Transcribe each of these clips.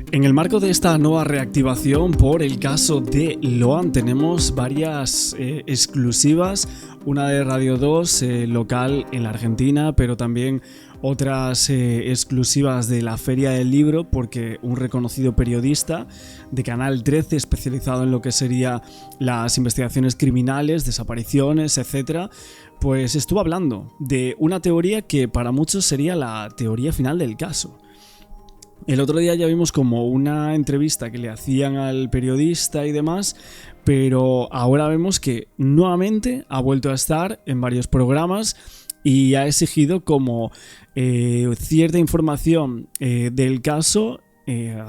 En el marco de esta nueva reactivación por el caso de Loan tenemos varias exclusivas, una de Radio 2 local en la Argentina, pero también otras exclusivas de la Feria del Libro, porque un reconocido periodista de Canal 13 especializado en lo que sería las investigaciones criminales, desapariciones, etc., pues estuvo hablando de una teoría que para muchos sería la teoría final del caso. El otro día ya vimos como una entrevista que le hacían al periodista y demás, pero ahora vemos que nuevamente ha vuelto a estar en varios programas y ha exigido como cierta información del caso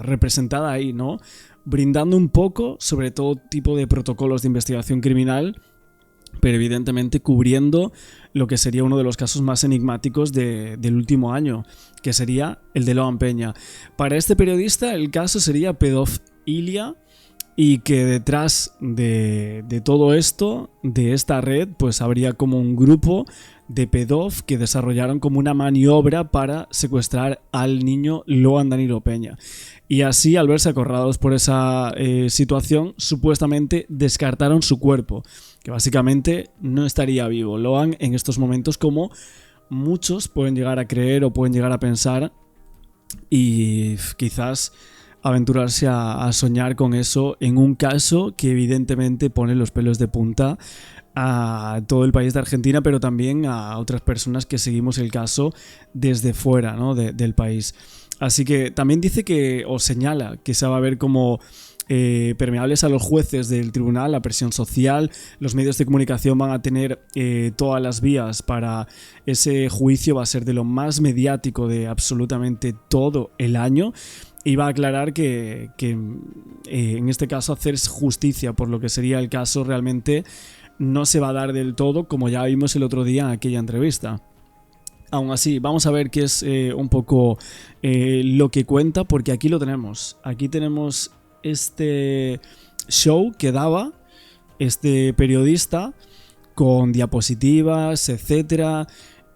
representada ahí, ¿no? Brindando un poco sobre todo tipo de protocolos de investigación criminal, pero evidentemente cubriendo lo que sería uno de los casos más enigmáticos del último año, que sería el de Loan Peña. Para este periodista el caso sería pedofilia y que detrás de todo esto, de esta red, pues habría como un grupo de pedófilos que desarrollaron como una maniobra para secuestrar al niño Loan Danilo Peña. Y así, al verse acorralados por esa situación, supuestamente descartaron su cuerpo, que básicamente no estaría vivo. Loan en estos momentos, como muchos pueden llegar a creer o pueden llegar a pensar, y quizás aventurarse a soñar con eso en un caso que evidentemente pone los pelos de punta a todo el país de Argentina, pero también a otras personas que seguimos el caso desde fuera, ¿no? del país. Así que también dice que, o señala, que se va a ver como permeables a los jueces del tribunal, la presión social, los medios de comunicación van a tener todas las vías para ese juicio, va a ser de lo más mediático de absolutamente todo el año. Y va a aclarar que en este caso hacer justicia por lo que sería el caso realmente no se va a dar del todo, como ya vimos el otro día en aquella entrevista. Aún así, vamos a ver qué es un poco lo que cuenta, porque aquí lo tenemos. Aquí tenemos este show que daba este periodista con diapositivas, etcétera,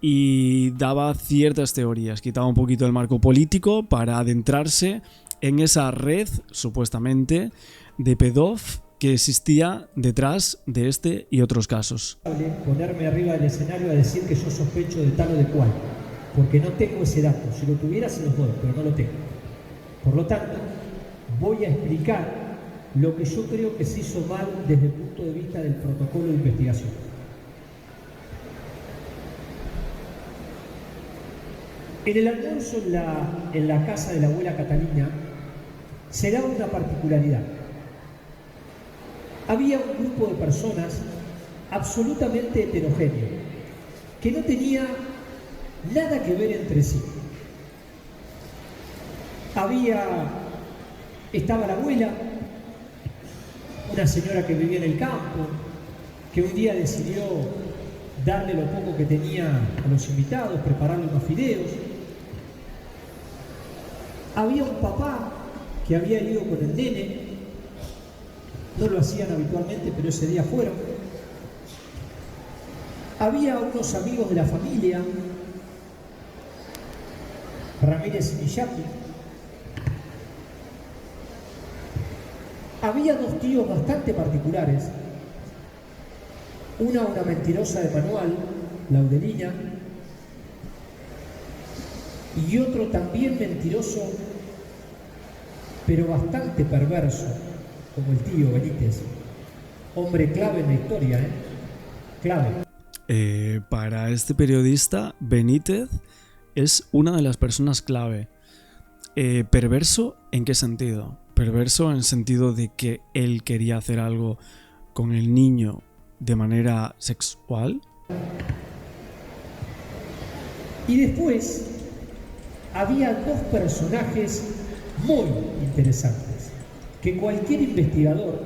y daba ciertas teorías. Quitaba un poquito el marco político para adentrarse en esa red, supuestamente, de pedófilos que existía detrás de este y otros casos. Ponerme arriba del escenario a decir que yo sospecho de tal o de cual, porque no tengo ese dato. Si lo tuviera se los doy, pero no lo tengo. Por lo tanto, voy a explicar lo que yo creo que se hizo mal desde el punto de vista del protocolo de investigación. En el almuerzo en la casa de la abuela Catalina se daba una particularidad. Había un grupo de personas absolutamente heterogéneo, que no tenía nada que ver entre sí. Estaba la abuela, una señora que vivía en el campo, que un día decidió darle lo poco que tenía a los invitados, prepararle unos fideos. Había un papá que había ido con el nene. No lo hacían habitualmente, pero ese día fueron. Había unos amigos de la familia, Ramírez y Millaki. Había dos tíos bastante particulares. Una mentirosa de manual, Laudelina, y otro también mentiroso, pero bastante perverso, como el tío Benítez. Hombre clave en la historia, clave. Para este periodista, Benítez es una de las personas clave. ¿Perverso en qué sentido? Perverso en el sentido de que él quería hacer algo con el niño de manera sexual. Y después había dos personajes muy interesantes que cualquier investigador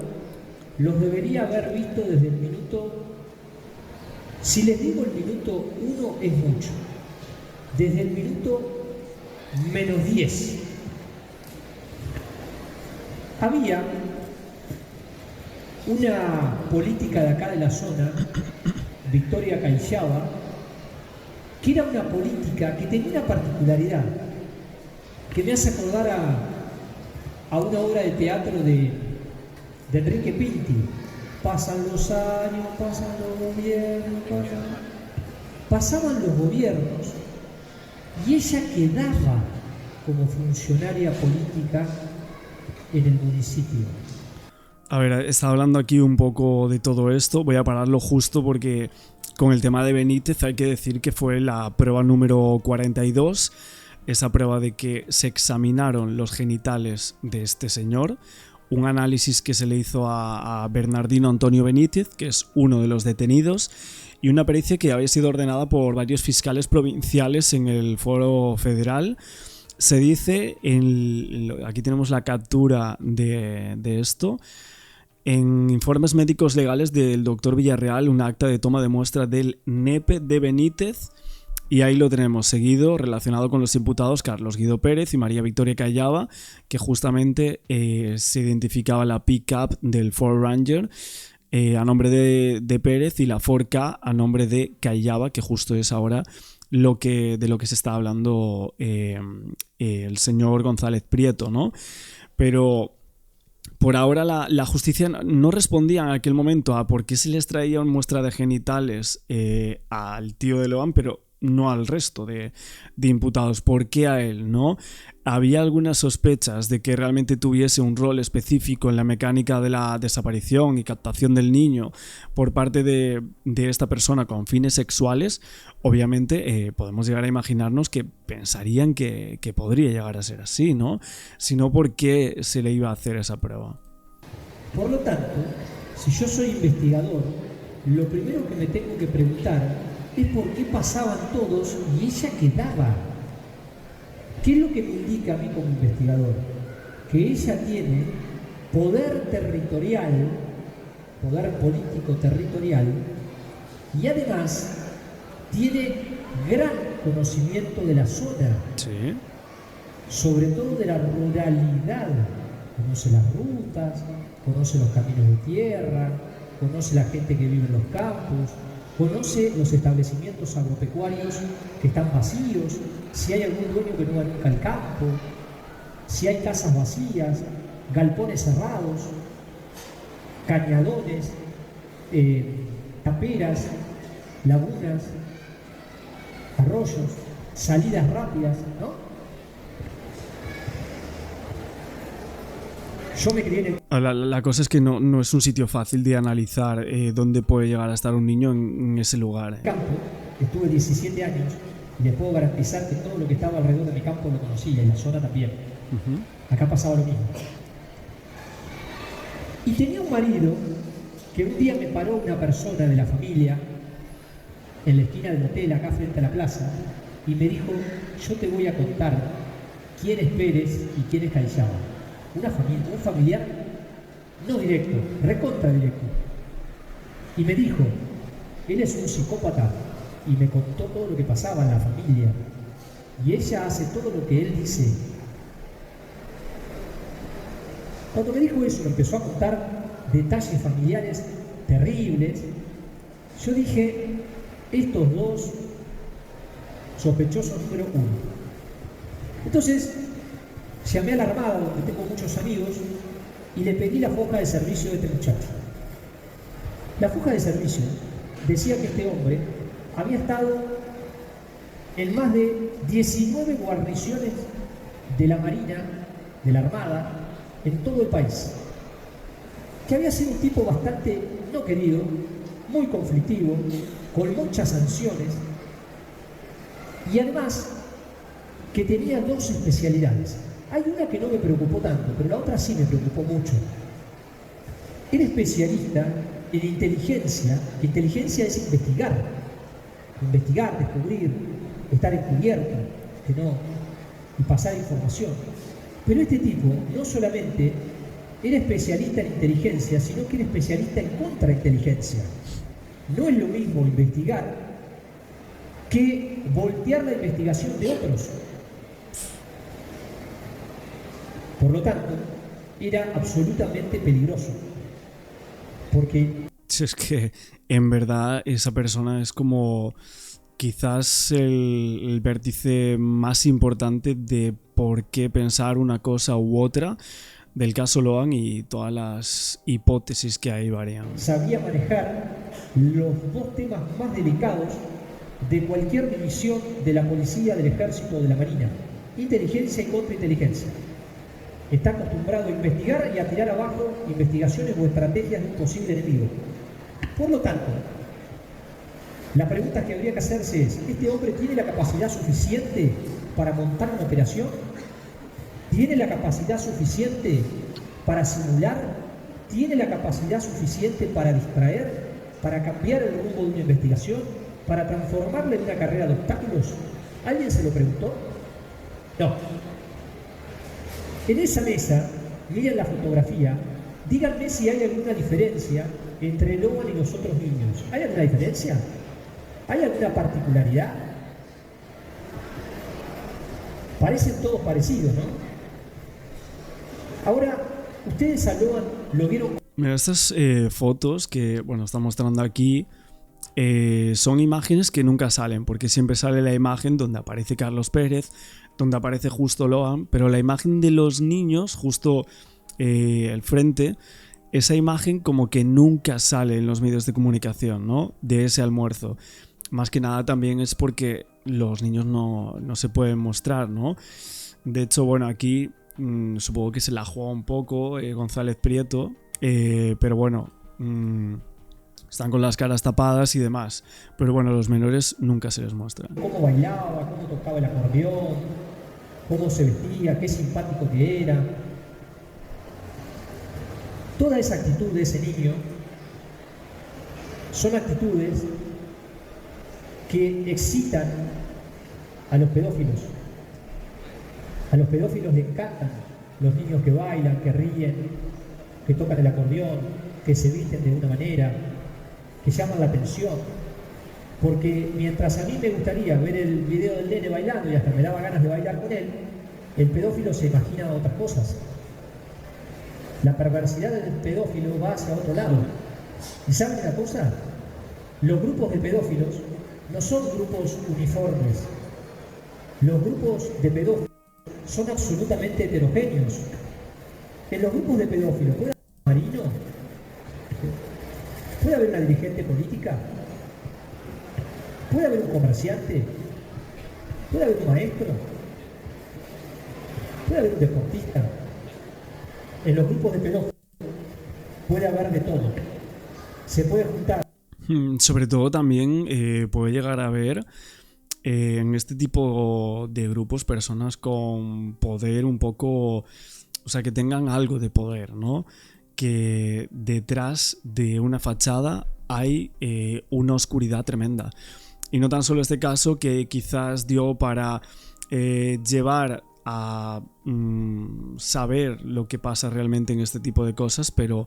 los debería haber visto desde el minuto, si les digo el minuto 1 es mucho, desde el minuto -10. Había una política de acá de la zona, Victoria Caixaba, que era una política que tenía una particularidad que me hace acordar a una obra de teatro de Enrique Pinti. Pasan los años, pasan los gobiernos, pasaban los gobiernos y ella quedaba como funcionaria política en el municipio. A ver, estaba hablando aquí un poco de todo esto, voy a pararlo justo porque con el tema de Benítez hay que decir que fue la prueba número 42, esa prueba de que se examinaron los genitales de este señor, un análisis que se le hizo a Bernardino Antonio Benítez, que es uno de los detenidos, y una pericia que había sido ordenada por varios fiscales provinciales en el Foro Federal. Se dice, aquí tenemos la captura de esto, en informes médicos legales del doctor Villarreal, un acta de toma de muestra del nepe de Benítez, y ahí lo tenemos seguido, relacionado con los imputados Carlos Guido Pérez y María Victoria Callava, que justamente se identificaba la pick-up del Ford Ranger a nombre de Pérez y la Ford K a nombre de Callava, que justo es ahora de lo que se está hablando el señor González Prieto, ¿no? Pero por ahora la justicia no respondía en aquel momento a por qué se les traía una muestra de genitales al tío de Loan, pero no al resto de imputados. ¿Por qué a él, no? Había algunas sospechas de que realmente tuviese un rol específico en la mecánica de la desaparición y captación del niño por parte de esta persona con fines sexuales. Obviamente podemos llegar a imaginarnos que pensarían que podría llegar a ser así, ¿no? Si no, ¿por qué se le iba a hacer esa prueba? Por lo tanto, si yo soy investigador, lo primero que me tengo que preguntar es por qué pasaban todos y ella quedaba. ¿Qué es lo que me indica a mí como investigador? Que ella tiene poder territorial, poder político territorial, y además tiene gran conocimiento de la zona, Sí. sobre todo de la ruralidad. Conoce las rutas, conoce los caminos de tierra, conoce la gente que vive en los campos, conoce los establecimientos agropecuarios que están vacíos, si hay algún dueño que no va nunca al campo, si hay casas vacías, galpones cerrados, cañadones, taperas, lagunas, arroyos, salidas rápidas, ¿no? Yo me crié en el La cosa es que no es un sitio fácil de analizar dónde puede llegar a estar un niño en ese lugar. campo, estuve 17 años y les puedo garantizar que todo lo que estaba alrededor de mi campo lo conocía y la zona también. Acá pasaba lo mismo. Y tenía un marido que un día me paró una persona de la familia en la esquina del hotel, acá frente a la plaza, y me dijo: yo te voy a contar quién es Pérez y quién es Callava. Un familiar no directo, recontra directo. Y me dijo: él es un psicópata, y me contó todo lo que pasaba en la familia. Y ella hace todo lo que él dice. Cuando me dijo eso, me empezó a contar detalles familiares terribles. Yo dije: estos dos, sospechosos número uno. Entonces, llamé a la Armada, donde tengo muchos amigos, y le pedí la foja de servicio de este muchacho. La foja de servicio decía que este hombre había estado en más de 19 guarniciones de la Marina, de la Armada, en todo el país. Que había sido un tipo bastante no querido, muy conflictivo, con muchas sanciones, y además que tenía dos especialidades. Hay una que no me preocupó tanto, pero la otra sí me preocupó mucho. Era especialista en inteligencia. Inteligencia es investigar, descubrir, estar encubierto, y pasar información. Pero este tipo no solamente era especialista en inteligencia, sino que era especialista en contrainteligencia. No es lo mismo investigar que voltear la investigación de otros. Por lo tanto, era absolutamente peligroso. Porque Es que en verdad esa persona es como quizás el vértice más importante de por qué pensar una cosa u otra del caso Loan y todas las hipótesis que ahí varían. Sabía manejar los dos temas más delicados de cualquier división de la policía, del ejército o de la marina: inteligencia y contrainteligencia. Está acostumbrado a investigar y a tirar abajo investigaciones o estrategias de un posible enemigo. Por lo tanto, la pregunta que habría que hacerse es: ¿este hombre tiene la capacidad suficiente para montar una operación? ¿Tiene la capacidad suficiente para simular? ¿Tiene la capacidad suficiente para distraer? ¿Para cambiar el rumbo de una investigación? ¿Para transformarla en una carrera de obstáculos? ¿Alguien se lo preguntó? No. En esa mesa, miren la fotografía, díganme si hay alguna diferencia entre Loan y los otros niños. ¿Hay alguna diferencia? ¿Hay alguna particularidad? Parecen todos parecidos, ¿no? Ahora, ustedes a Loan lo vieron. Mira, estas fotos que están mostrando aquí son imágenes que nunca salen, porque siempre sale la imagen donde aparece Carlos Pérez, donde aparece justo Loan, pero la imagen de los niños justo al frente, esa imagen como que nunca sale en los medios de comunicación, ¿no? De ese almuerzo. Más que nada también es porque los niños no se pueden mostrar, ¿no? De hecho, aquí supongo que se la juega un poco González Prieto, pero están con las caras tapadas y demás. Pero los menores nunca se les muestra. Cómo bailaba, cómo tocaba el acordeón, cómo se vestía, qué simpático que era. Toda esa actitud de ese niño son actitudes que excitan a los pedófilos. A los pedófilos les encantan los niños que bailan, que ríen, que tocan el acordeón, que se visten de una manera, que llaman la atención. Porque mientras a mí me gustaría ver el video del nene bailando y hasta me daba ganas de bailar con él, el pedófilo se imagina otras cosas. La perversidad del pedófilo va hacia otro lado. ¿Y saben una cosa? Los grupos de pedófilos no son grupos uniformes. Los grupos de pedófilos son absolutamente heterogéneos. En los grupos de pedófilos puede haber un marino, puede haber una dirigente política, puede haber un comerciante, puede haber un maestro, puede haber un deportista. En los grupos de pedófilos puede haber de todo. Se puede juntar. Sobre todo también puede llegar a haber en este tipo de grupos personas con poder un poco, o sea, que tengan algo de poder, ¿no? Que detrás de una fachada hay una oscuridad tremenda. Y no tan solo este caso que quizás dio para llevar a saber lo que pasa realmente en este tipo de cosas, pero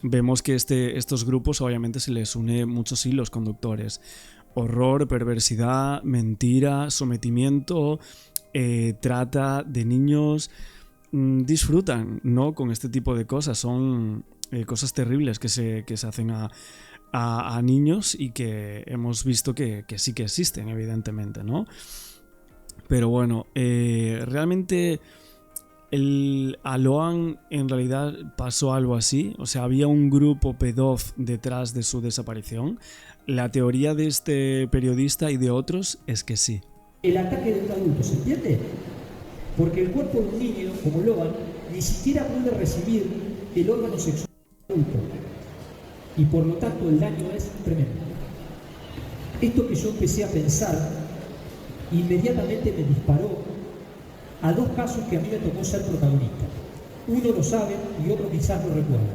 vemos que estos grupos obviamente se les une muchos hilos conductores: horror, perversidad, mentira, sometimiento, trata de niños. Disfrutan, ¿no?, con este tipo de cosas. Son cosas terribles que se hacen a niños y que hemos visto que sí que existen, evidentemente, ¿no? Pero realmente a Loan en realidad pasó algo así. O sea, había un grupo pedófilo detrás de su desaparición. La teoría de este periodista y de otros es que sí. El ataque de un adulto, ¿se entiende? Porque el cuerpo de un niño, como Loan, ni siquiera puede recibir el órgano sexual del adulto. Y por lo tanto el daño es tremendo. Esto que yo empecé a pensar inmediatamente me disparó a dos casos que a mí me tocó ser protagonista. Uno lo sabe y otro quizás lo recuerda.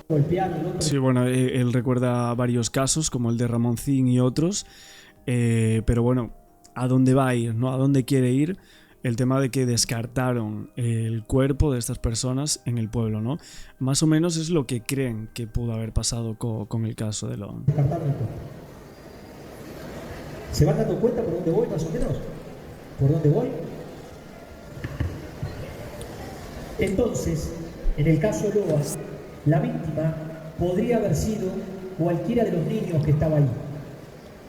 Golpearon, el otro... Sí, él recuerda varios casos, como el de Ramoncín y otros, pero ¿a dónde va a ir, no? ¿A dónde quiere ir? El tema de que descartaron el cuerpo de estas personas en el pueblo, ¿no? Más o menos es lo que creen que pudo haber pasado con el caso de Loan. Descartaron el cuerpo. ¿Se van dando cuenta por dónde voy, más o menos? ¿Por dónde voy? Entonces, en el caso de Loan, la víctima podría haber sido cualquiera de los niños que estaba ahí.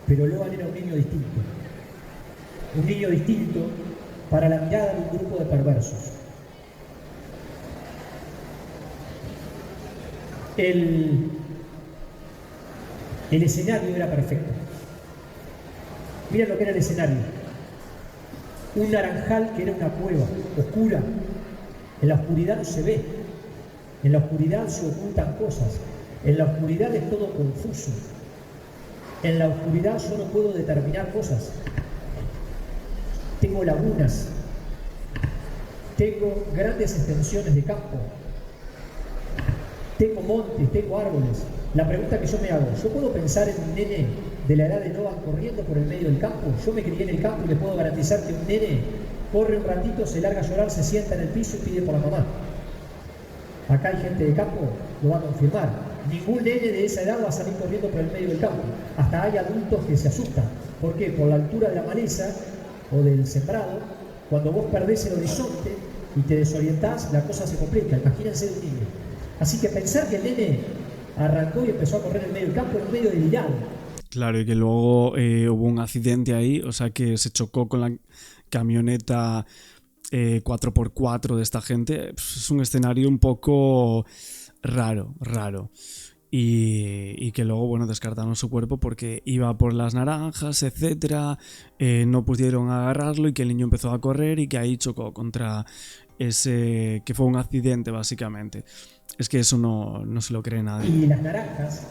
Pero Loan era un niño distinto. Un niño distinto para la mirada de un grupo de perversos. El escenario era perfecto. Miren lo que era el escenario. Un naranjal que era una cueva oscura. En la oscuridad no se ve. En la oscuridad se ocultan cosas. En la oscuridad es todo confuso. En la oscuridad yo no puedo determinar cosas. Tengo lagunas. Tengo grandes extensiones de campo. Tengo montes, tengo árboles. La pregunta que yo me hago, ¿yo puedo pensar en un nene de la edad de Noah corriendo por el medio del campo? Yo me crié en el campo y le puedo garantizar que un nene corre un ratito, se larga a llorar, se sienta en el piso y pide por la mamá. Acá hay gente de campo, lo va a confirmar. Ningún nene de esa edad va a salir corriendo por el medio del campo. Hasta hay adultos que se asustan. ¿Por qué? Por la altura de la maleza o del sembrado, cuando vos perdés el horizonte y te desorientás, la cosa se complica. Imagínense un niño. Así que pensar que el nene arrancó y empezó a correr en medio del campo es medio delirado. Claro, y que luego hubo un accidente ahí, o sea que se chocó con la camioneta 4x4 de esta gente. Es un escenario un poco raro. Y que luego, bueno, descartaron su cuerpo porque iba por las naranjas, etcétera. No pudieron agarrarlo y que el niño empezó a correr y que ahí chocó contra ese, que fue un accidente básicamente. Es que eso no se lo cree nadie. Y las naranjas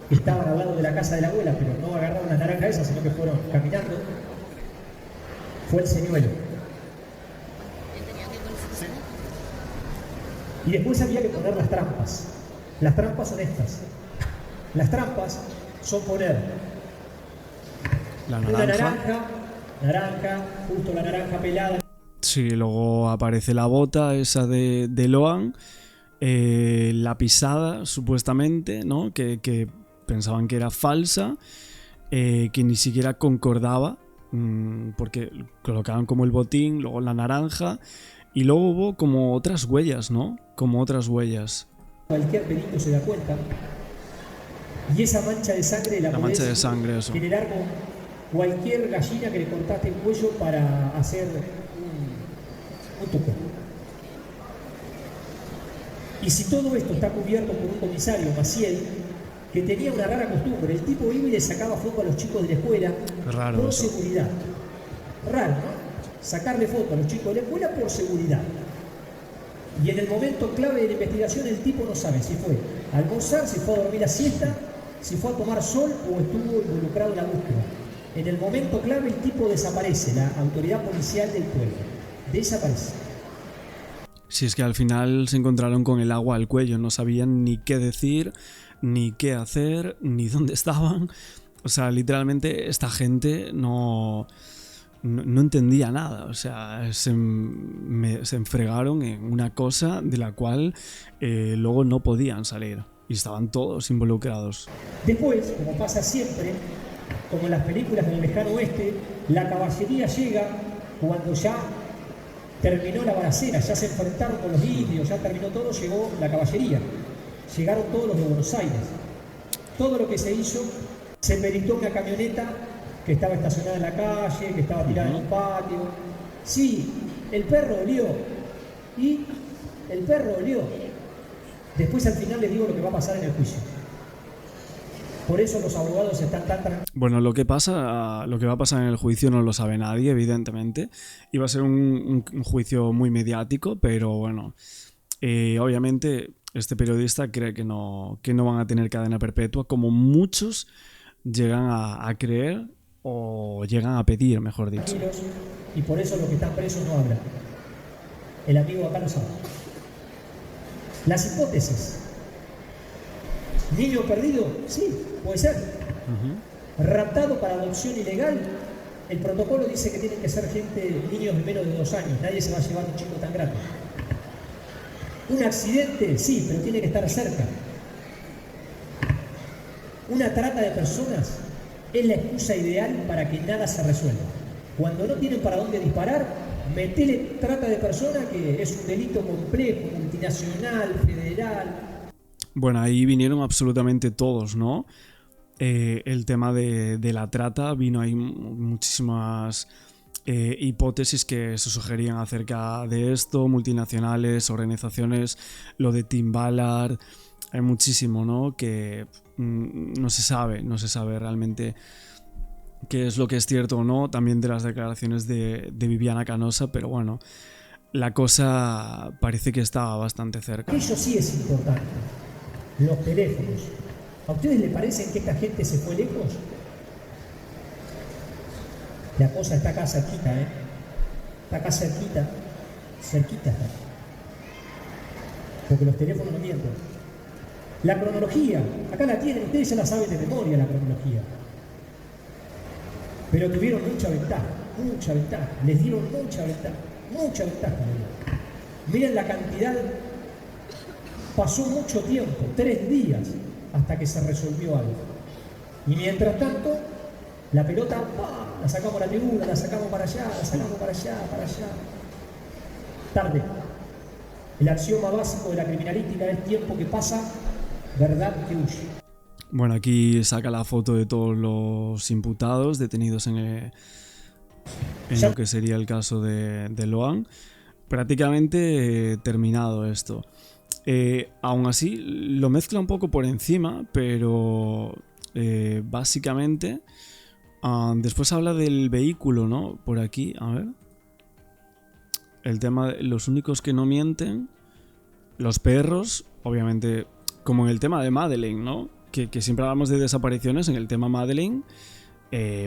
estaban al lado de la casa de la abuela, pero no agarraron las naranjas esas, sino que fueron caminando. Fue el señuelo. Y después había que poner las trampas. Las trampas son estas. Las trampas son poner la una naranja, justo la naranja pelada. Sí, luego aparece la bota esa de Loan, la pisada supuestamente, ¿no? Que pensaban que era falsa, que ni siquiera concordaba, porque colocaban como el botín, luego la naranja, y luego hubo como otras huellas, ¿no? Como otras huellas. Cualquier perito se da cuenta. Y esa mancha de sangre la mancha de sangre, eso. Generar con cualquier gallina que le cortaste el cuello para hacer un tuco. Y si todo esto está cubierto por un comisario, Maciel, que tenía una rara costumbre, el tipo iba y le sacaba foto a los chicos de la escuela por seguridad. Raro, ¿no? Sacarle foto a los chicos de la escuela por seguridad. Y en el momento clave de la investigación el tipo no sabe si fue a almorzar, si fue a dormir a siesta, si fue a tomar sol o estuvo involucrado en la búsqueda. En el momento clave el tipo desaparece, la autoridad policial del pueblo. Desaparece. Si es que al final se encontraron con el agua al cuello, no sabían ni qué decir, ni qué hacer, ni dónde estaban. O sea, literalmente esta gente no entendía nada, o sea, se enfregaron en una cosa de la cual luego no podían salir y estaban todos involucrados. Después, como pasa siempre, como en las películas del lejano oeste, la caballería llega cuando ya terminó la balacera, ya se enfrentaron con los indios, ya terminó todo, llegó la caballería, llegaron todos los de Buenos Aires. Todo lo que se hizo, se peritó una camioneta que estaba estacionada en la calle, que estaba tirada en un patio. Sí, el perro olió. Y el perro olió. Después al final les digo lo que va a pasar en el juicio. Por eso los abogados están tan tranquilos. Bueno, lo que va a pasar en el juicio no lo sabe nadie, evidentemente. Iba a ser un juicio muy mediático, pero bueno, obviamente este periodista cree que no van a tener cadena perpetua, como muchos llegan a creer o llegan a pedir, mejor dicho. Y por eso los que están presos no hablan. El amigo acá lo sabe. Las hipótesis. Niño perdido, sí, puede ser. Raptado para adopción ilegal, el protocolo dice que tienen que ser niños de menos de 2 años. Nadie se va a llevar a un chico tan grande. Un accidente, sí, pero tiene que estar cerca. Una trata de personas es la excusa ideal para que nada se resuelva. Cuando no tienen para dónde disparar, metele trata de personas, que es un delito complejo, multinacional, federal. Bueno, ahí vinieron absolutamente todos, ¿no? El tema de la trata, vino ahí muchísimas hipótesis que se sugerían acerca de esto, multinacionales, organizaciones, lo de Tim Ballard, hay muchísimo, ¿no? Que no se sabe realmente qué es lo que es cierto o no, también de las declaraciones de Viviana Canosa, pero bueno, la cosa parece que estaba bastante cerca. Eso sí es importante, los teléfonos. ¿A ustedes les parece que esta gente se fue lejos? La cosa está acá cerquita, ¿eh? Está acá cerquita está. Porque los teléfonos no mienten. La cronología, acá la tienen, ustedes ya la saben de memoria la cronología. Pero tuvieron mucha ventaja, les dieron mucha ventaja. Miren la cantidad, pasó mucho tiempo, 3 días, hasta que se resolvió algo. Y mientras tanto, la pelota, ¡pah!, la sacamos a la tribuna, la sacamos para allá, para allá. Tarde. El axioma básico de la criminalística es tiempo que pasa, verdad que huye. Bueno, aquí saca la foto de todos los imputados detenidos en lo que sería el caso de Loan. Prácticamente terminado esto. Aún así, lo mezcla un poco por encima, pero básicamente después habla del vehículo, ¿no? Por aquí, a ver. El tema de los únicos que no mienten, los perros, obviamente, como en el tema de Madeleine, ¿no? Que siempre hablamos de desapariciones, en el tema Madeleine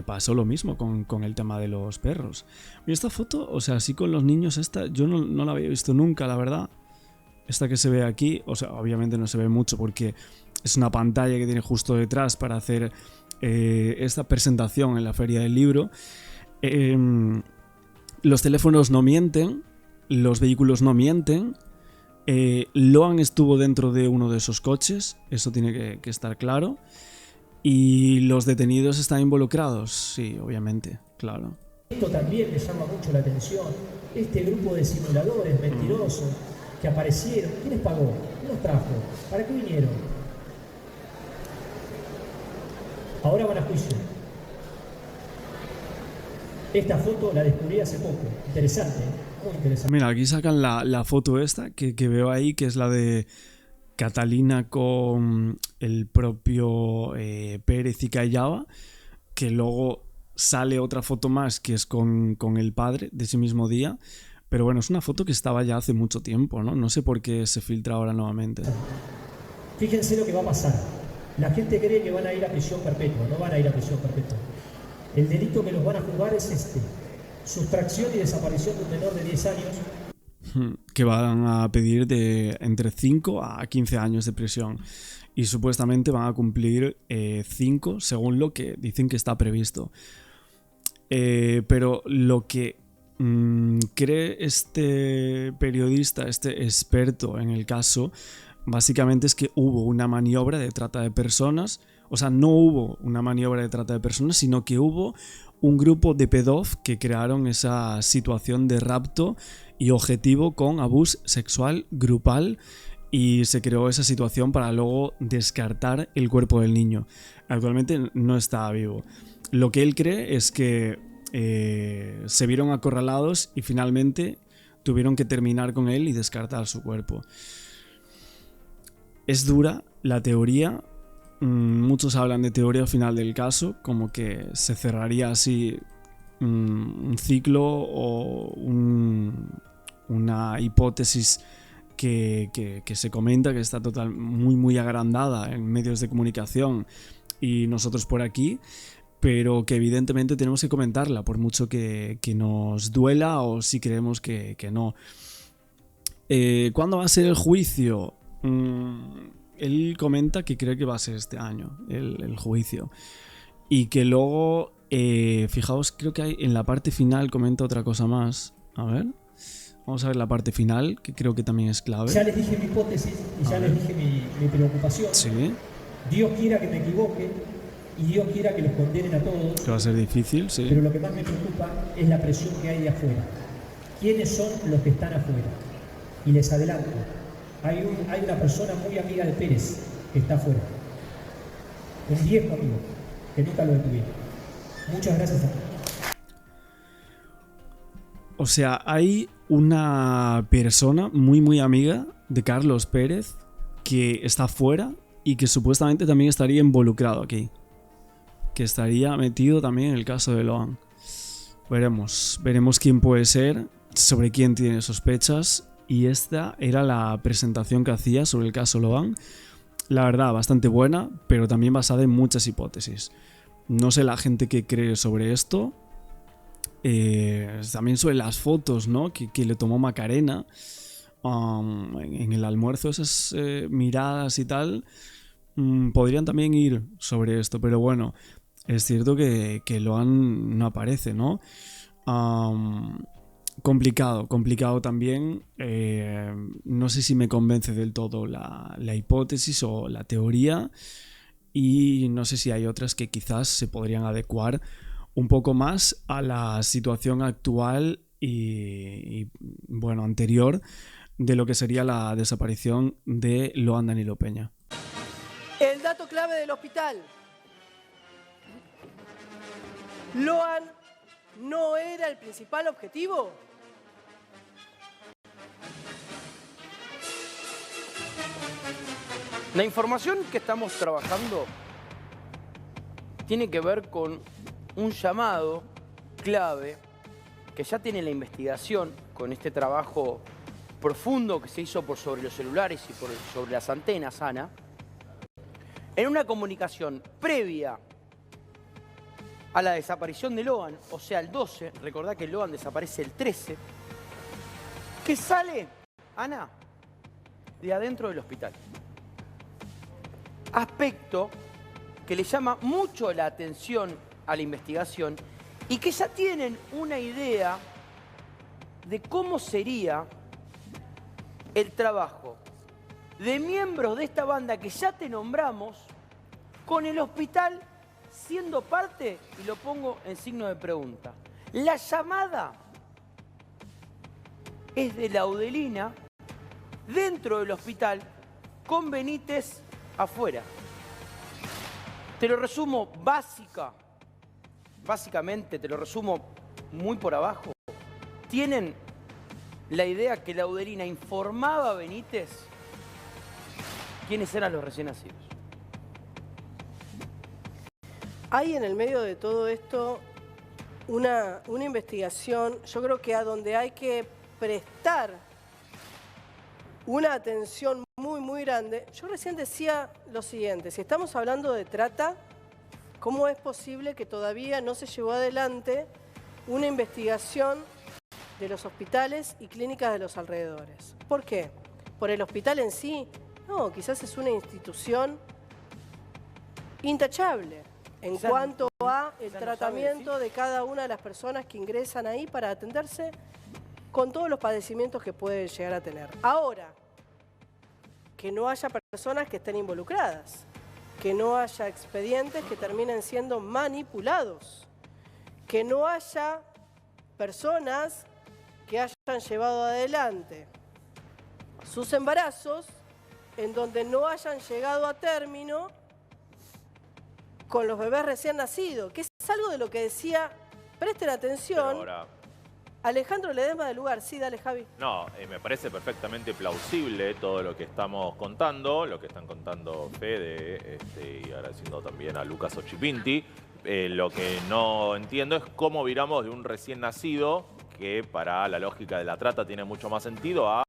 pasó lo mismo con el tema de los perros. Y esta foto, o sea, así con los niños, esta yo no la había visto nunca, la verdad. Esta que se ve aquí, o sea, obviamente no se ve mucho porque es una pantalla que tiene justo detrás para hacer esta presentación en la Feria del Libro. Los teléfonos no mienten, los vehículos no mienten. Loan estuvo dentro de uno de esos coches, eso tiene que estar claro. ¿Y los detenidos están involucrados? Sí, obviamente, claro. Esto también me llama mucho la atención. Este grupo de simuladores mentirosos que aparecieron, ¿quién les pagó? ¿Quién los trajo? ¿Para qué vinieron? Ahora van a juicio. Esta foto la descubrí hace poco. Interesante, muy interesante. Mira, aquí sacan la foto esta que veo ahí, que es la de Catalina con el propio Pérez y Callaba, que luego sale otra foto más que es con el padre de ese mismo día. Pero bueno, es una foto que estaba ya hace mucho tiempo, ¿no? No sé por qué se filtra ahora nuevamente. Fíjense lo que va a pasar. La gente cree que van a ir a prisión perpetua, no van a ir a prisión perpetua. El delito que los van a juzgar es este: sustracción y desaparición de un menor de 10 años. Que van a pedir de entre 5 a 15 años de prisión. Y supuestamente van a cumplir 5 según lo que dicen que está previsto. Pero lo que cree este periodista, este experto en el caso, básicamente es que hubo una maniobra de trata de personas. O sea, no hubo una maniobra de trata de personas, sino que hubo un grupo de pedófilos que crearon esa situación de rapto y objetivo con abuso sexual grupal, y se creó esa situación para luego descartar el cuerpo del niño. Actualmente no está vivo. Lo que él cree es que se vieron acorralados y finalmente tuvieron que terminar con él y descartar su cuerpo. Es dura la teoría. Muchos hablan de teoría final del caso, como que se cerraría así un ciclo o una hipótesis que se comenta, que está muy agrandada en medios de comunicación y nosotros por aquí, pero que evidentemente tenemos que comentarla, por mucho que nos duela o si creemos que no. ¿Cuándo va a ser el juicio? Él comenta que cree que va a ser este año el juicio, y que luego, fijaos, creo que hay en la parte final comenta otra cosa más. A ver, vamos a ver la parte final, que creo que también es clave. Ya les dije mi hipótesis y ya les dije mi preocupación. Sí. Dios quiera que me equivoque y Dios quiera que los condenen a todos. Que va a ser difícil, sí. Pero lo que más me preocupa es la presión que hay de afuera. ¿Quiénes son los que están afuera? Y les adelanto, hay una persona muy amiga de Pérez que está afuera. Un viejo amigo que nunca lo detuvieron. Muchas gracias a todos. O sea, hay una persona muy amiga de Carlos Pérez que está fuera y que supuestamente también estaría involucrado aquí. Que estaría metido también en el caso de Loan. Veremos quién puede ser, sobre quién tiene sospechas. Y esta era la presentación que hacía sobre el caso Loan. La verdad, bastante buena, pero también basada en muchas hipótesis. No sé la gente que cree sobre esto. También sobre las fotos, ¿no? que le tomó Macarena en el almuerzo, esas miradas y tal, podrían también ir sobre esto, pero bueno, es cierto que Loan no aparece, ¿no? Complicado también. No sé si me convence del todo la hipótesis o la teoría, y no sé si hay otras que quizás se podrían adecuar un poco más a la situación actual y bueno, anterior de lo que sería la desaparición de Loan Danilo Peña. El dato clave del hospital. Loan no era el principal objetivo. La información que estamos trabajando tiene que ver con un llamado clave que ya tiene la investigación con este trabajo profundo que se hizo sobre los celulares y sobre las antenas, Ana, en una comunicación previa a la desaparición de Loan, o sea, el 12, recordá que Loan desaparece el 13, que sale, Ana, de adentro del hospital. Aspecto que le llama mucho la atención a la investigación y que ya tienen una idea de cómo sería el trabajo de miembros de esta banda que ya te nombramos con el hospital siendo parte, y lo pongo en signo de pregunta. La llamada es de Laudelina dentro del hospital con Benítez afuera. Te lo resumo básicamente, te lo resumo muy por abajo. Tienen la idea que Laudelina informaba a Benítez quiénes eran los recién nacidos. Hay en el medio de todo esto una investigación, yo creo que a donde hay que prestar una atención muy grande. Yo recién decía lo siguiente, si estamos hablando de trata, ¿cómo es posible que todavía no se llevó adelante una investigación de los hospitales y clínicas de los alrededores? ¿Por qué? ¿Por el hospital en sí? No, quizás es una institución intachable en cuanto a el tratamiento de cada una de las personas que ingresan ahí para atenderse con todos los padecimientos que puede llegar a tener. Ahora, que no haya personas que estén involucradas, que no haya expedientes que terminen siendo manipulados, que no haya personas que hayan llevado adelante sus embarazos en donde no hayan llegado a término con los bebés recién nacidos, que es algo de lo que decía, presten atención, Alejandro Ledesma del Lugar. Sí, dale, Javi. No, me parece perfectamente plausible todo lo que estamos contando, lo que están contando Fede y agradeciendo también a Lucas Ochipinti. Lo que no entiendo es cómo viramos de un recién nacido, que para la lógica de la trata tiene mucho más sentido, a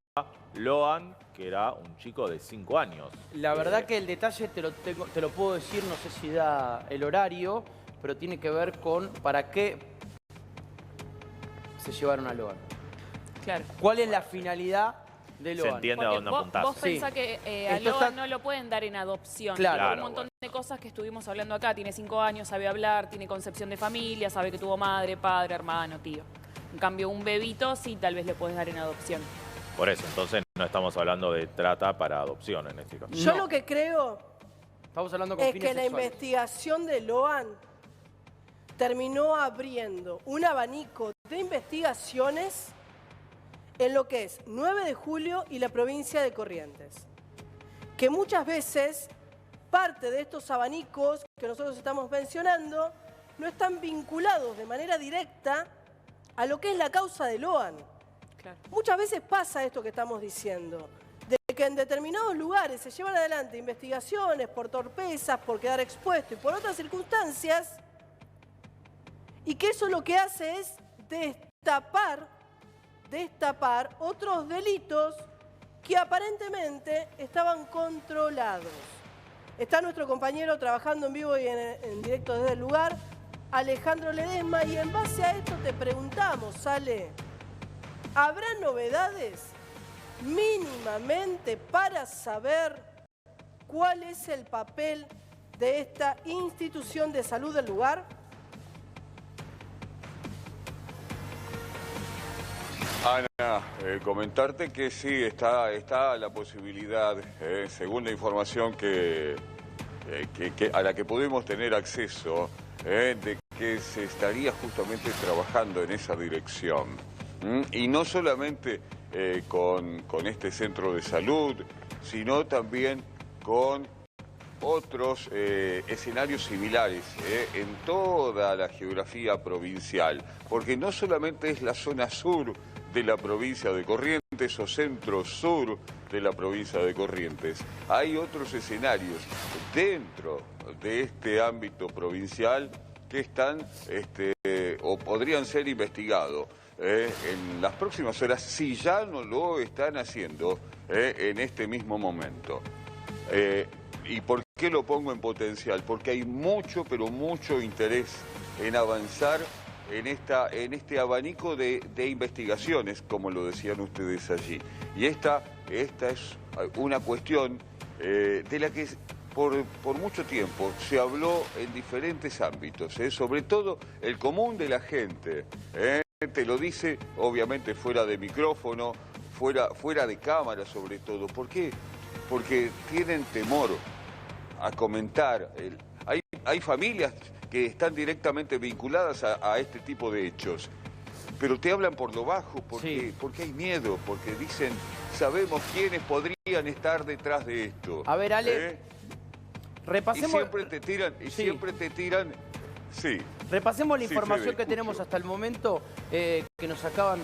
Loan, que era un chico de 5 años. La verdad que el detalle te lo puedo decir, no sé si da el horario, pero tiene que ver con para qué se llevaron a Loan. Claro. ¿Cuál es la finalidad de Loan? Se entiende a dónde apuntar. Vos pensás que a Loan no lo pueden dar en adopción. Claro. Hay un montón de cosas que estuvimos hablando acá. Tiene 5 años, sabe hablar, tiene concepción de familia, sabe que tuvo madre, padre, hermano, tío. En cambio, un bebito sí tal vez le puedes dar en adopción. Por eso, entonces no estamos hablando de trata para adopción en este caso. Yo lo que creo estamos hablando con es fines que la sexuales. investigación de Loan terminó abriendo un abanico de investigaciones en lo que es 9 de julio y la provincia de Corrientes. Que muchas veces parte de estos abanicos que nosotros estamos mencionando no están vinculados de manera directa a lo que es la causa de Loan. Claro. Muchas veces pasa esto que estamos diciendo, de que en determinados lugares se llevan adelante investigaciones por torpezas, por quedar expuesto y por otras circunstancias, y que eso lo que hace es destapar otros delitos que aparentemente estaban controlados. Está nuestro compañero trabajando en vivo y en directo desde el lugar, Alejandro Ledesma, y en base a esto te preguntamos, Ale, ¿habrá novedades mínimamente para saber cuál es el papel de esta institución de salud del lugar? Ana, comentarte que sí, está la posibilidad, según la información a la que pudimos tener acceso, de que se estaría justamente trabajando en esa dirección. Y no solamente con este centro de salud, sino también con otros escenarios similares en toda la geografía provincial, porque no solamente es la zona sur de la provincia de Corrientes o centro sur de la provincia de Corrientes. Hay otros escenarios dentro de este ámbito provincial que están o podrían ser investigados en las próximas horas, si ya no lo están haciendo en este mismo momento. ¿Y por qué lo pongo en potencial? Porque hay mucho, pero mucho interés en avanzar en este abanico de investigaciones, como lo decían ustedes allí. Y esta es una cuestión de la que por mucho tiempo se habló en diferentes ámbitos, sobre todo el común de la gente. Te lo dice, obviamente, fuera de micrófono, fuera de cámara sobre todo. ¿Por qué? Porque tienen temor a comentar. Hay familias que están directamente vinculadas a este tipo de hechos, pero te hablan por lo bajo porque hay miedo, porque dicen, sabemos quiénes podrían estar detrás de esto. A ver, Ale, repasemos... Y siempre te tiran... Sí. Repasemos la Sí, información Fede, que tenemos hasta el momento, que nos acaban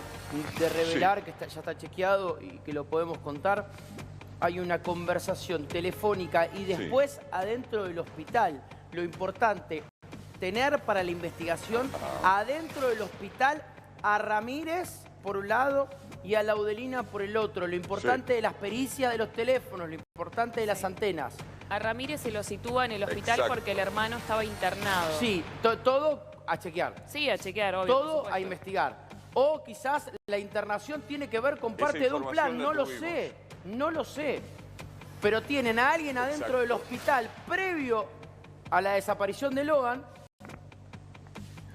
de revelar, que ya está chequeado y que lo podemos contar. Hay una conversación telefónica y después adentro del hospital. Lo importante, tener para la investigación adentro del hospital a Ramírez por un lado y a Laudelina por el otro. Lo importante de las pericias de los teléfonos, lo importante de las antenas. A Ramírez se lo sitúa en el hospital porque el hermano estaba internado. Sí, todo a chequear. Sí, a chequear, obvio. Todo a investigar. O quizás la internación tiene que ver con parte de un plan, no lo sé. No lo sé. Pero tienen a alguien adentro del hospital previo a la desaparición de Loan,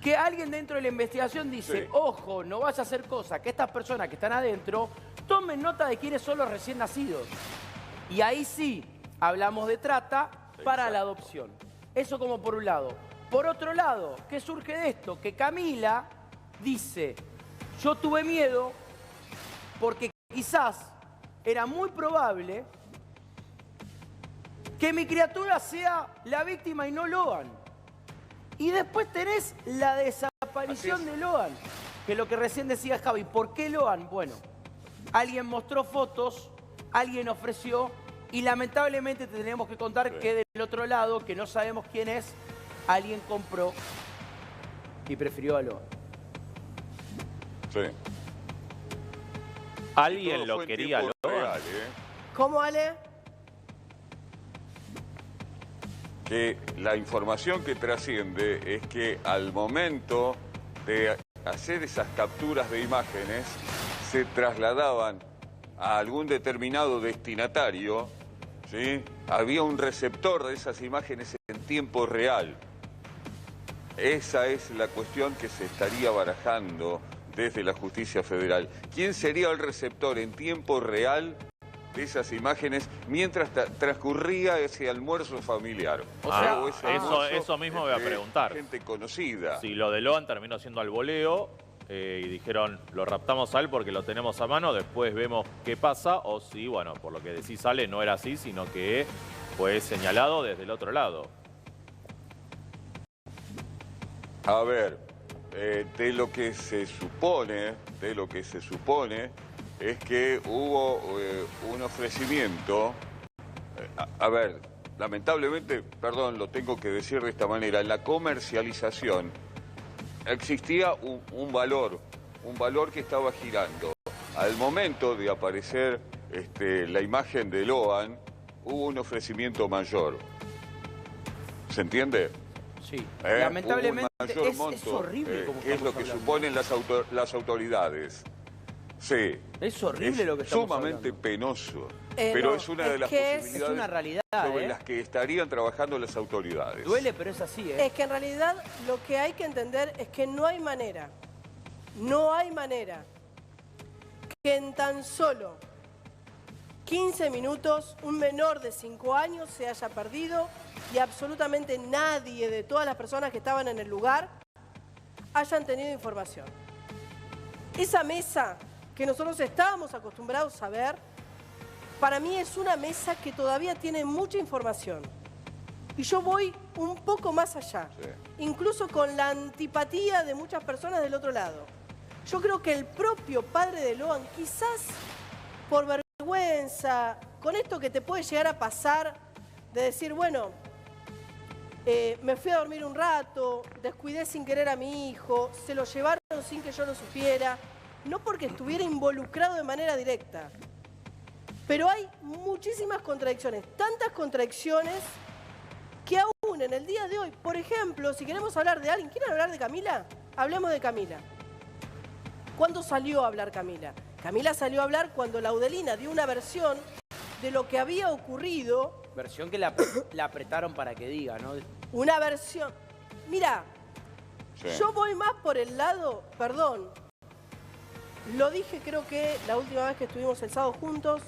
que alguien dentro de la investigación dice, ojo, no vaya a hacer cosa, que estas personas que están adentro tomen nota de quiénes son los recién nacidos. Y ahí sí, hablamos de trata para la adopción. Eso como por un lado. Por otro lado, ¿qué surge de esto? Que Camila dice, yo tuve miedo porque quizás era muy probable que mi criatura sea la víctima y no Loan. Y después tenés la desaparición de Loan, que es lo que recién decía Javi. ¿Por qué Loan? Bueno, alguien mostró fotos, alguien ofreció, y lamentablemente te tenemos que contar que del otro lado, que no sabemos quién es, alguien compró y prefirió a Loan. Sí. Alguien lo quería, Loan. Real, ¿Cómo, Ale? Que la información que trasciende es que al momento de hacer esas capturas de imágenes se trasladaban a algún determinado destinatario, ¿sí? Había un receptor de esas imágenes en tiempo real. Esa es la cuestión que se estaría barajando desde la justicia federal. ¿Quién sería el receptor en tiempo real de esas imágenes mientras transcurría ese almuerzo familiar? O sea, eso mismo voy a preguntar. Gente conocida. Si lo de Loan terminó siendo al voleo y dijeron, lo raptamos a él porque lo tenemos a mano, después vemos qué pasa, o si, bueno, por lo que decís, Ale, no era así, sino que fue señalado desde el otro lado. A ver, de lo que se supone, es que hubo un ofrecimiento. A ver, lamentablemente, perdón, lo tengo que decir de esta manera, en la comercialización existía un valor que estaba girando. Al momento de aparecer la imagen de Loan, hubo un ofrecimiento mayor. ¿Se entiende? Sí. Lamentablemente mayor es monto, horrible como que es lo que hablando. suponen las autoridades. Sí. Es horrible lo que estamos sumamente hablando. penoso. No, pero es una de las posibilidades es una realidad, sobre las que estarían trabajando las autoridades. Duele, pero es así, Es que en realidad lo que hay que entender es que no hay manera que en tan solo 15 minutos un menor de 5 años se haya perdido y absolutamente nadie de todas las personas que estaban en el lugar hayan tenido información. Esa mesa que nosotros estábamos acostumbrados a ver, para mí es una mesa que todavía tiene mucha información. Y yo voy un poco más allá, incluso con la antipatía de muchas personas del otro lado. Yo creo que el propio padre de Loan, quizás por vergüenza, con esto que te puede llegar a pasar, de decir, bueno, me fui a dormir un rato, descuidé sin querer a mi hijo, se lo llevaron sin que yo lo supiera, no porque estuviera involucrado de manera directa. Pero hay muchísimas contradicciones, tantas contradicciones que aún en el día de hoy, por ejemplo, si queremos hablar de alguien, ¿quieren hablar de Camila? Hablemos de Camila. ¿Cuándo salió a hablar Camila? Camila salió a hablar cuando Laudelina dio una versión de lo que había ocurrido. Versión que la apretaron para que diga, ¿no? Una versión. Mira, yo voy más por el lado, perdón, lo dije creo que la última vez que estuvimos el sábado juntos,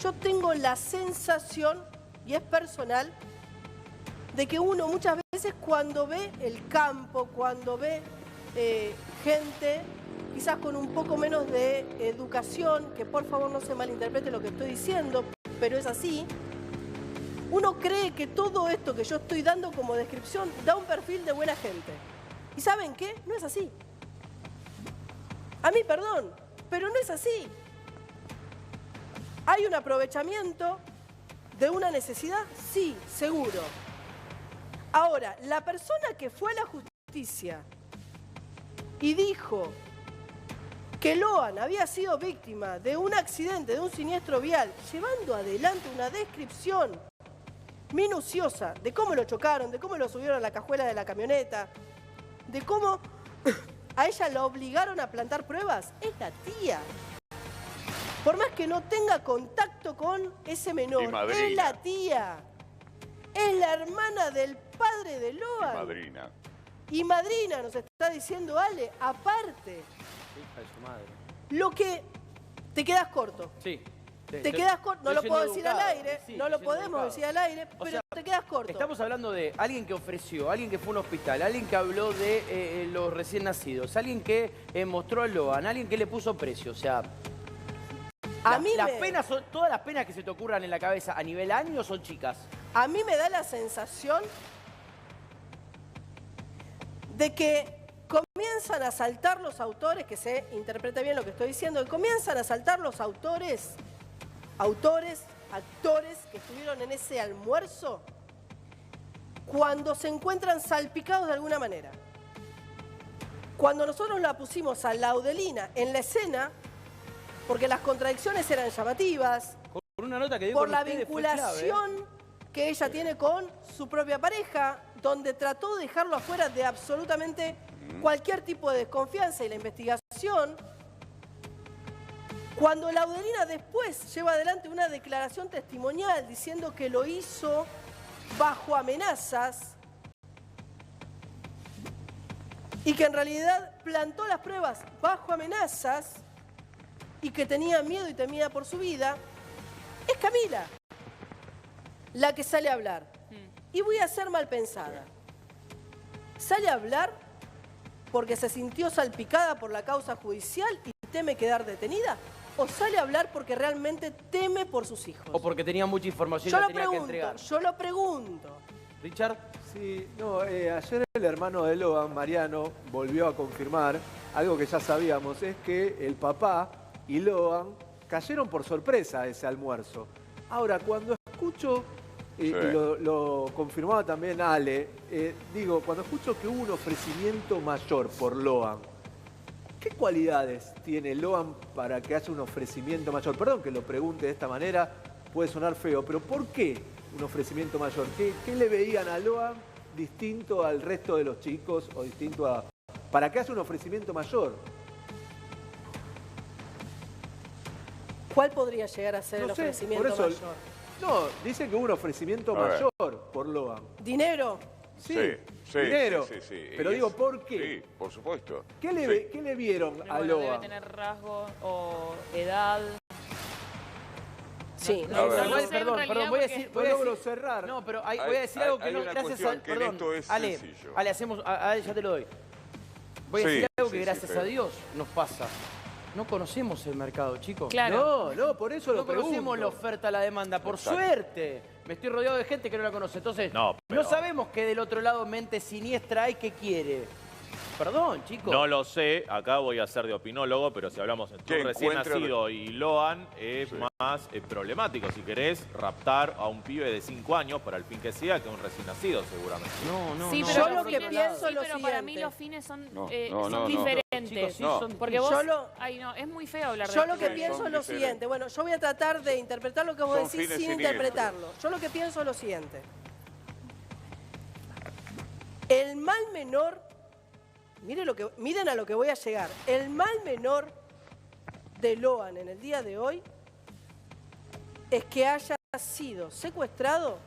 yo tengo la sensación, y es personal, de que uno muchas veces cuando ve el campo, cuando ve gente quizás con un poco menos de educación, que por favor no se malinterprete lo que estoy diciendo, pero es así, uno cree que todo esto que yo estoy dando como descripción da un perfil de buena gente. ¿Y saben qué? No es así. A mí, perdón, pero no es así. ¿Hay un aprovechamiento de una necesidad? Sí, seguro. Ahora, la persona que fue a la justicia y dijo que Loan había sido víctima de un accidente, de un siniestro vial, llevando adelante una descripción minuciosa de cómo lo chocaron, de cómo lo subieron a la cajuela de la camioneta, de cómo a ella la obligaron a plantar pruebas, es la tía. Por más que no tenga contacto con ese menor, es la tía. Es la hermana del padre de Loan. Madrina. Y madrina, nos está diciendo Ale, aparte. Hija de su madre. Lo que te quedas corto. Sí. Te quedas corto, no lo puedo decir al aire, no lo podemos decir al aire, pero te quedas corto. Estamos hablando de alguien que ofreció, alguien que fue a un hospital, alguien que habló de los recién nacidos, alguien que mostró a Loan, alguien que le puso precio, o sea... Todas las penas que se te ocurran en la cabeza a nivel año son chicas. A mí me da la sensación de que comienzan a saltar los autores, que se interprete bien lo que estoy diciendo, que comienzan a saltar los actores que estuvieron en ese almuerzo cuando se encuentran salpicados de alguna manera. Cuando nosotros la pusimos a Laudelina en la escena, porque las contradicciones eran llamativas, con una nota que dio por con la ustedes vinculación que ella tiene con su propia pareja, donde trató de dejarlo afuera de absolutamente cualquier tipo de desconfianza y la investigación. Cuando Laudelina después lleva adelante una declaración testimonial diciendo que lo hizo bajo amenazas y que en realidad plantó las pruebas bajo amenazas y que tenía miedo y temía por su vida, es Camila la que sale a hablar. Y voy a ser mal pensada. Sale a hablar porque se sintió salpicada por la causa judicial y teme quedar detenida, o sale a hablar porque realmente teme por sus hijos. O porque tenía mucha información y la tenía que entregar. Yo lo pregunto. Richard. Sí, no, ayer el hermano de Loan, Mariano, volvió a confirmar algo que ya sabíamos, es que el papá y Loan cayeron por sorpresa a ese almuerzo. Ahora, cuando escucho, y lo confirmaba también Ale, digo, cuando escucho que hubo un ofrecimiento mayor por Loan, ¿qué cualidades tiene Loan para que haya un ofrecimiento mayor? Perdón que lo pregunte de esta manera, puede sonar feo, pero ¿por qué un ofrecimiento mayor? ¿Qué le veían a Loan distinto al resto de los chicos o distinto a... para que haya un ofrecimiento mayor? ¿Cuál podría llegar a ser el ofrecimiento mayor? No, dice que hubo un ofrecimiento mayor por Loan. ¿Dinero? Sí, dinero. Sí. Pero digo, ¿por qué? Sí, por supuesto. ¿Qué le vieron a Bueno, Loan? debe tener rasgos o edad. Sí. Perdón, voy a decir... No logro cerrar. No, pero voy a decir algo que no... Gracias a... Perdón, Ale, ya te lo doy. Voy a decir algo que gracias a Dios nos pasa. No conocemos el mercado, chicos. Claro. No, por eso lo pregunto. No conocemos la oferta, la demanda. Por suerte, me estoy rodeado de gente que no la conoce. Entonces, No, no sabemos que del otro lado mente siniestra hay que quiere. Perdón, chicos. No lo sé, acá voy a ser de opinólogo, pero si hablamos en tu recién nacido y Loan, es más problemático. Si querés raptar a un pibe de 5 años, para el fin que sea, que un recién nacido seguramente. No. Sí, Yo lo que pienso es lo pero para mí siguiente. los fines son, no, son diferentes. Chicos, Porque vos... Yo Ay, no, es muy feo hablar de Yo esto. lo que pienso es lo siguiente. Bueno, yo voy a tratar de interpretar lo que vos Son decís fines sin siniestros. interpretarlo. Yo lo que pienso es lo siguiente. El mal menor, miren a lo que voy a llegar. El mal menor de Loan en el día de hoy es que haya sido secuestrado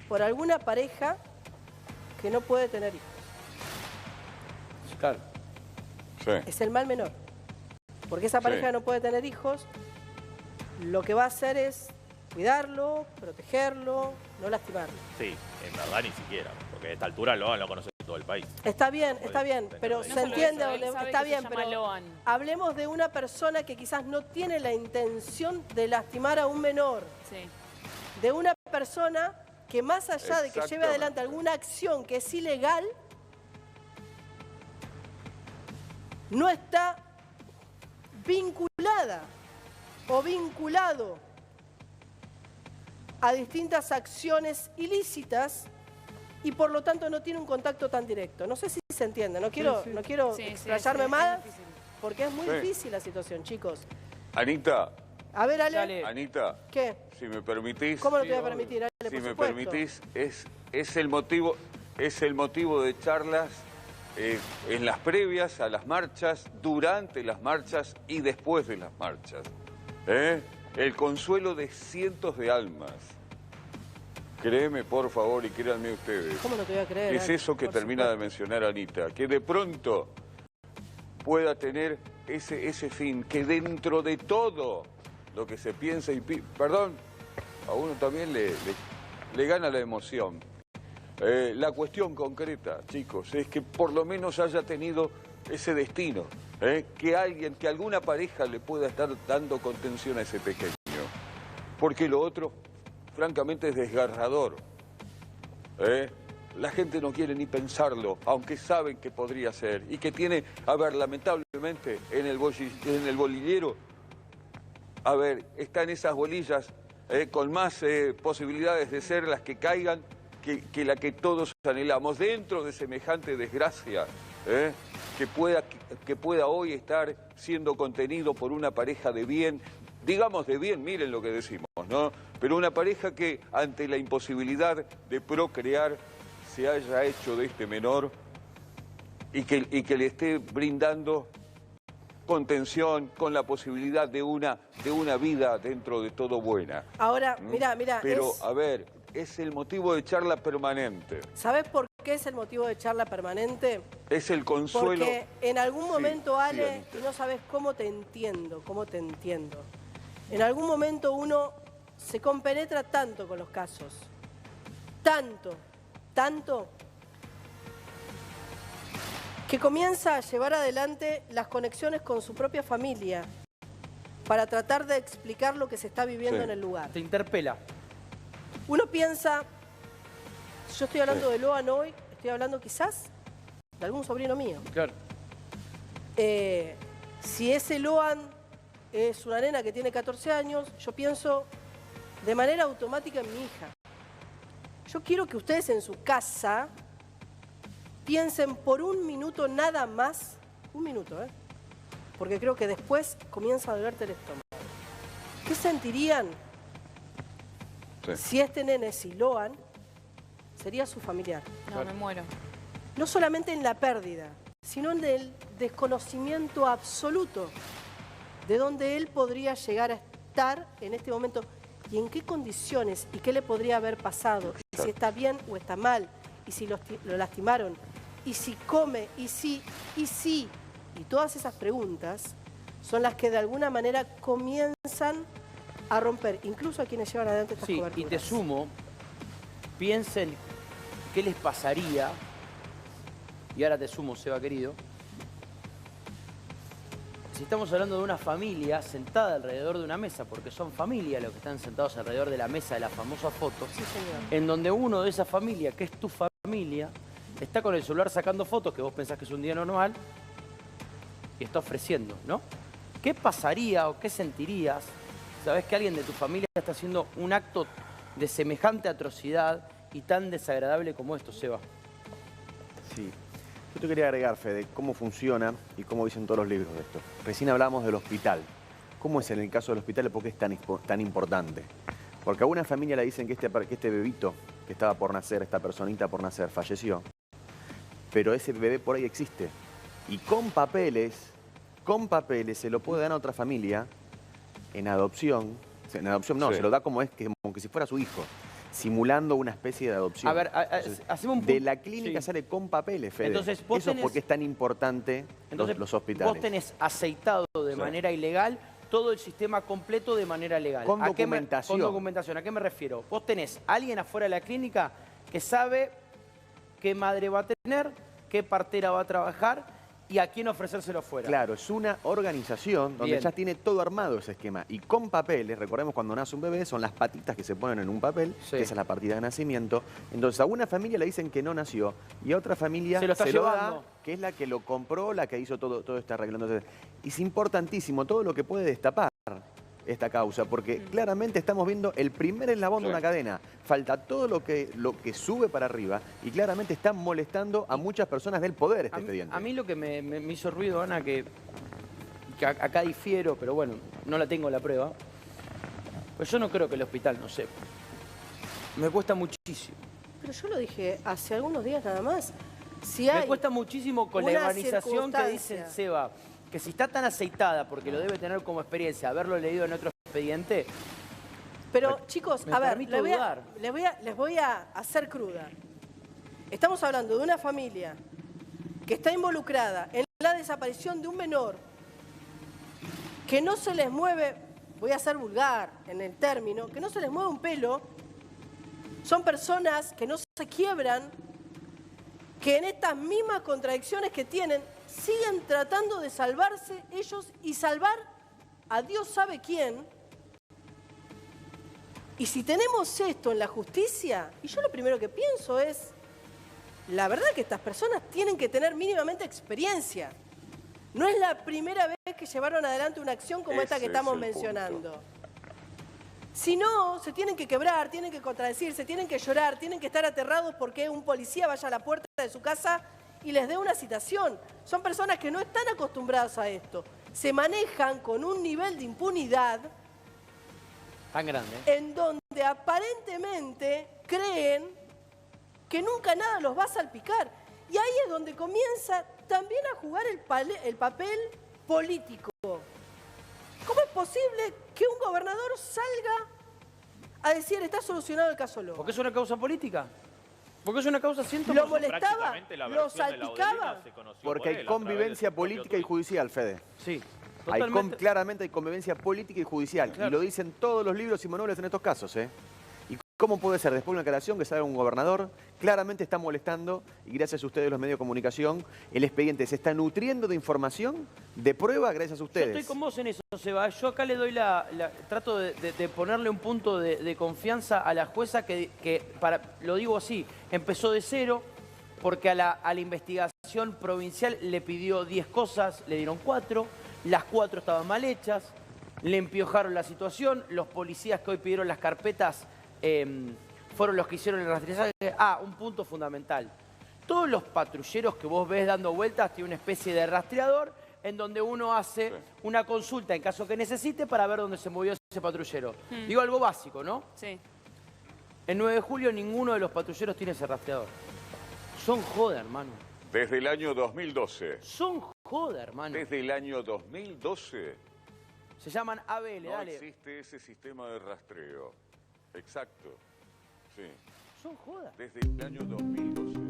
por alguna pareja que no puede tener hijos. Claro. Sí. Es el mal menor. Porque esa pareja no puede tener hijos, lo que va a hacer es cuidarlo, protegerlo, no lastimarlo. Sí, en verdad ni siquiera, porque a esta altura Loan lo conoce todo el país. Está bien, pero No se solo entiende, eso, él sabe está que bien, se llama pero Loan. hablemos de una persona que quizás no tiene la intención de lastimar a un menor, Sí. de una persona que más allá de que lleve adelante Exactamente. alguna acción que es ilegal, no está vinculada o vinculado a distintas acciones ilícitas y por lo tanto no tiene un contacto tan directo. No sé si se entiende, no quiero explayarme más, porque es muy difícil la situación, chicos. Anita. A ver, Ale. Dale. Anita. ¿Qué? Si me permitís. ¿Cómo no te voy a permitir, Ale? Si Por me supuesto. permitís, es el motivo de charlas en las previas a las marchas, durante las marchas y después de las marchas. El consuelo de cientos de almas. Créeme, por favor, y créanme ustedes. ¿Cómo no te voy a creer? Es Ale? eso que Por termina supuesto. de mencionar Anita, que de pronto pueda tener ese fin, que dentro de todo lo que se piensa y... Perdón, a uno también le gana la emoción. La cuestión concreta, chicos, es que por lo menos haya tenido ese destino, que alguna pareja le pueda estar dando contención a ese pequeño. Porque lo otro, francamente, es desgarrador. La gente no quiere ni pensarlo, aunque saben que podría ser. Y que tiene, a ver, lamentablemente, en el bolillero, a ver, están esas bolillas con más posibilidades de ser las que caigan que la que todos anhelamos. Dentro de semejante desgracia, que pueda hoy estar siendo contenido por una pareja de bien, digamos de bien, miren lo que decimos, ¿no? Pero una pareja que ante la imposibilidad de procrear se haya hecho de este menor y que le esté brindando contención con la posibilidad de una vida dentro de todo buena. Ahora, mira, Pero, a ver, es el motivo de charla permanente. ¿Sabes por qué es el motivo de charla permanente? Es el consuelo. Porque en algún momento, sí, Ale, Anita. y no sabes cómo te entiendo. En algún momento uno se compenetra tanto con los casos. Tanto, que comienza a llevar adelante las conexiones con su propia familia para tratar de explicar lo que se está viviendo en el lugar. Te interpela. Uno piensa, yo estoy hablando de Loan hoy, estoy hablando quizás de algún sobrino mío. Claro. Si ese Loan es una nena que tiene 14 años, yo pienso de manera automática en mi hija. Yo quiero que ustedes en su casa piensen por un minuto nada más, un minuto, porque creo que después comienza a dolerte el estómago. ¿Qué sentirían si este nene, si Loan, sería su familiar? No, me muero. No solamente en la pérdida, sino en el desconocimiento absoluto de dónde él podría llegar a estar en este momento y en qué condiciones y qué le podría haber pasado, y si está bien o está mal, y si lo lastimaron, y si come, y todas esas preguntas son las que de alguna manera comienzan a romper, incluso a quienes llevan adelante estas coberturas. Y te sumo, piensen qué les pasaría, y ahora te sumo, Seba querido, si estamos hablando de una familia sentada alrededor de una mesa, porque son familia los que están sentados alrededor de la mesa de la famosa foto, Sí, señor. en donde uno de esa familia, que es tu familia, está con el celular sacando fotos que vos pensás que es un día normal y está ofreciendo, ¿no? ¿Qué pasaría o qué sentirías? Sabés que alguien de tu familia está haciendo un acto de semejante atrocidad y tan desagradable como esto, Seba. Sí. Yo te quería agregar, Fede, cómo funciona y cómo dicen todos los libros de esto. Recién hablamos del hospital. ¿Cómo es en el caso del hospital y por qué es tan importante? Porque a una familia le dicen que este bebito que estaba por nacer, esta personita por nacer, falleció. Pero ese bebé por ahí existe. Y con papeles se lo puede dar a otra familia en adopción. En adopción no, se lo da como que si fuera su hijo. Simulando una especie de adopción. A ver, hacemos un punto. De la clínica sale con papeles, Fede. Entonces, eso es porque es tan importante los hospitales. Vos tenés aceitado de manera ilegal todo el sistema completo de manera legal. Con documentación. Con documentación. ¿A qué me refiero? Vos tenés a alguien afuera de la clínica que sabe qué madre va a tener, qué partera va a trabajar y a quién ofrecérselo afuera. Claro, es una organización donde ya tiene todo armado ese esquema. Y con papeles, recordemos cuando nace un bebé, son las patitas que se ponen en un papel, que esa es la partida de nacimiento. Entonces a una familia le dicen que no nació y a otra familia se lo da, que es la que lo compró, la que hizo todo este arreglo. Entonces, es importantísimo todo lo que puede destapar esta causa, porque claramente estamos viendo el primer eslabón de una cadena. Falta todo lo que sube para arriba y claramente están molestando a muchas personas del poder este expediente. A mí lo que me hizo ruido, Ana, que acá difiero, pero bueno, no la tengo la prueba. Pues yo no creo que el hospital no sepa. Me cuesta muchísimo. Pero yo lo dije hace algunos días nada más. Me cuesta muchísimo con la organización que dicen, Seba, que si está tan aceitada, porque lo debe tener como experiencia, haberlo leído en otro expediente. Pero chicos, a ver, les voy a hacer cruda. Estamos hablando de una familia que está involucrada en la desaparición de un menor, que no se les mueve, voy a ser vulgar en el término, que no se les mueve un pelo. Son personas que no se quiebran, que en estas mismas contradicciones que tienen, siguen tratando de salvarse ellos y salvar a Dios sabe quién. Y si tenemos esto en la justicia, y yo lo primero que pienso es, la verdad que estas personas tienen que tener mínimamente experiencia. No es la primera vez que llevaron adelante una acción como esta que estamos mencionando. Si no, se tienen que quebrar, tienen que contradecirse, tienen que llorar, tienen que estar aterrados porque un policía vaya a la puerta de su casa y les dé una citación. Son personas que no están acostumbradas a esto. Se manejan con un nivel de impunidad tan grande, en donde aparentemente creen que nunca nada los va a salpicar. Y ahí es donde comienza también a jugar el papel político. ¿Cómo es posible que un gobernador salga a decir está solucionado el caso Loan? Porque es una causa política. Porque es una causa 100%. ¿Lo molestaba? ¿Lo salpicaba? Porque hay convivencia política y judicial, Fede. Sí. Claramente hay convivencia política y judicial. Claro. Y lo dicen todos los libros y manuales en estos casos, ¿eh? ¿Y cómo puede ser después de una aclaración que salga un gobernador? Claramente está molestando, y gracias a ustedes los medios de comunicación, el expediente se está nutriendo de información, de prueba, gracias a ustedes. Yo estoy con vos en eso, Seba. Yo acá le doy trato de ponerle un punto de confianza a la jueza que lo digo así, empezó de cero, porque a la investigación provincial le pidió 10 cosas, le dieron 4, las 4 estaban mal hechas, le empiojaron la situación, los policías que hoy pidieron las carpetas fueron los que hicieron el rastrillaje. Un punto fundamental. Todos los patrulleros que vos ves dando vueltas tienen una especie de rastreador en donde uno hace una consulta en caso que necesite para ver dónde se movió ese patrullero. Digo algo básico, ¿no? Sí. El 9 de julio ninguno de los patrulleros tiene ese rastreador. Son joda, hermano. Desde el año 2012. Son joda, hermano. Desde el año 2012. Se llaman ABL, no dale. existe ese sistema de rastreo. Exacto. Sí. Son joda. Desde el año 2012.